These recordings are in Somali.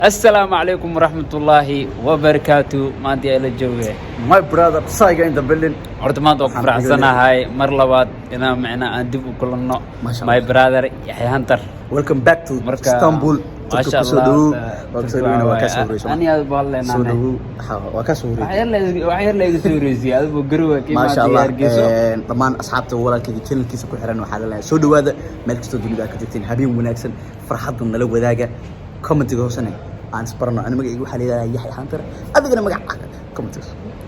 السلام عليكم ورحمة الله وبركاته ما أنت إلى الجوية My brother Saiga in the building. عرض ما دوك فرحسنا هاي مرلوات إنا معنا أندب كلنا ما شاء my الله. brother يحيى هنتر Welcome back to مركا Istanbul. ما شاء الله أنا أبغى لنا وحير لي سوريسي هذا بقروه كيف ما شاء الله طبعا أصحابته ولا كذي كل كيس كل حرنا وحالا سودو هذا ملك سودو اللي كتبتين حبيب وناكسن فرحتنا لو ذاك كومنت جوسنا عن سبرنا أنا مجا يقول حالي يحيى هنتر أبدا مجا كومنت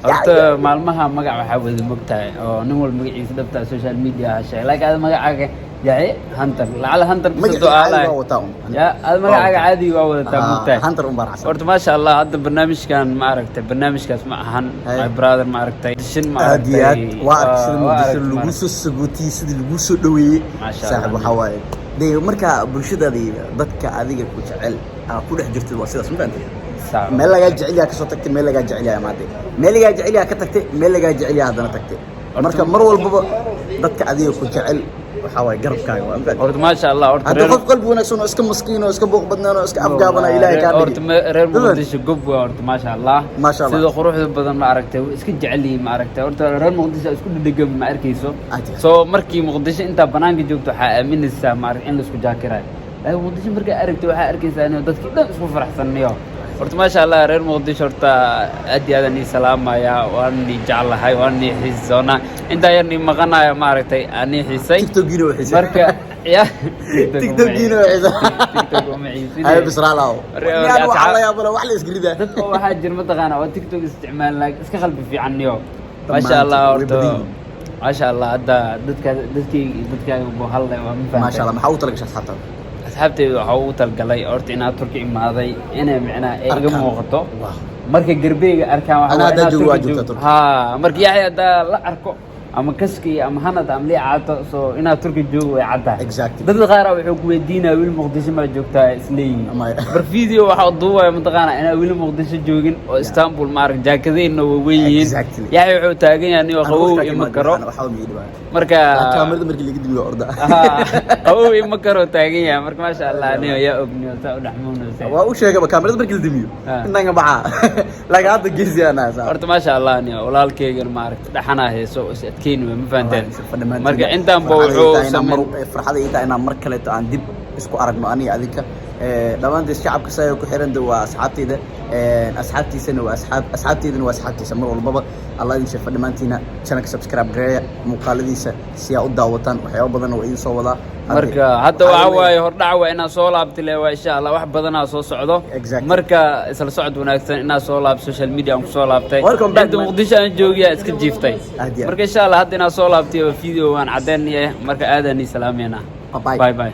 horta maalmaha magac waxa wada mogtahay oo nin walba magaciisa dhabta social media hashay like aad magacaaga yahay Hunter lacala Hunter bisoo aalay ya aad magacaaga caadi waa wada mogtahay Hunter umbarxsan horta ma sha Allah hadda barnaamijkan ma aragtay barnaamijkaas ma ahan my brother ma aragtay dishin ma aragtay waa sida lagu soo sagootay sida lagu soo dhaweeyay saaxib waxa waaye de marka bulshadaadii dadka adiga ku jecel ku dhex jirtay waa sidaas ma fahanteen meel laga jecel yahay ka soo tagtay meel laga jecel yahay maade meel laga jecel yahay ka tagtay meel laga jecel yahay hadana tagtay marka mar walba dadka adiga ku jecel waxa way garabkaaga waa inta horta ma sha Allah horta hadda qof qalbi wanaagsan oo iska maskiin oo iska booq badnaan oo iska afgaabana ilaahay ka dhigay horta reer Muqdisho gob waa horta ma sha Allah sida quruxda badan ma aragtay iska jecel yihiin ma aragtay horta reer Muqdisho isku dhigam ma arkayso soo markii Muqdisho inta banaanka joogto waxa aaminaysaa ma arag in la isku jaakiraay ay Muqdisho markay aragtay waxa arkaysaa in dadkii dhan isku faraxsanayo horta ma sha Allah reer Muqdisho horta aad iyo aad ni salaamaya waan ni jeclahay waan ni xiisoona inta yar ni maqanaaya ma aragtay ani xiisay TikTok-giina waa xiisay marka ya TikTok-giina waa xiisay TikTok ma xiisay ay bisraalaw yani waxa la yaabo wax la isgirida dadka waxa jir ma taqaana oo TikTok isticmaal laag iska qalbi fiican niyo ma sha Allah horta ma sha Allah hadda dadka buu halay waa ma ma sha Allah maxaa u talagashay asxaabta asxaabtaydu waxa uu talgalay horta inaad Turki imaaday inay macnaa iga muuqato marka garbeyga arkaan waxa ha marka Yaxya hada la arko ama kaski ama hanad ama liicaato soo inaad Turki joogo way cadda dadka qaar wuxuu ku weydiinaa wiil Muqdisho ma joogtaa isleeyin bar video waxa duubay mataqaana inaa wiil Muqdisho joogin oo Istanbul ma arag jaakadeenna way weeyeen Yaxya wuxuu taagan yahay oo qabow ima karo marka kaamirada markii laga dibiyo orda qabow ima karo taagan yahay marka ma sha Allah aniga yaa ogniyo taa u dhaxmoonaysa waa u sheegay kaamirada markii la dibiyo inaga baxa laga hadda geesiyana horta ma sha Allah aniga walaalkeyga ma arag dhaxana heeso كينو ما فهمتين مرجع أنت بوحو فرحة إيتا أنا مركلة عن دب إسكو أرجع أني أذيك لما الشعب كسايو كحيران دو أصحابتي ده أصحابتي سنة أصحابتي ده وأصحابتي سمر والبابا الله ينشف فدمانتينا شانك سبسكرايب جريا مقالديسة سيا الدعوتان وحياة بدنا وإن صوّدا مركا حتى وعواي هردعوا إن صولاب تلاقي إن شاء الله واحد بدنا صو صعدة مركا إسال صعد وناكسن إن صولاب سوشيال ميديا وصولاب تاي أنت مقدش أن جوجيا إسكت جيفتاي مركا إن شاء الله هدينا صولاب تي فيديو وان عدني مركا آذني سلامينا باي باي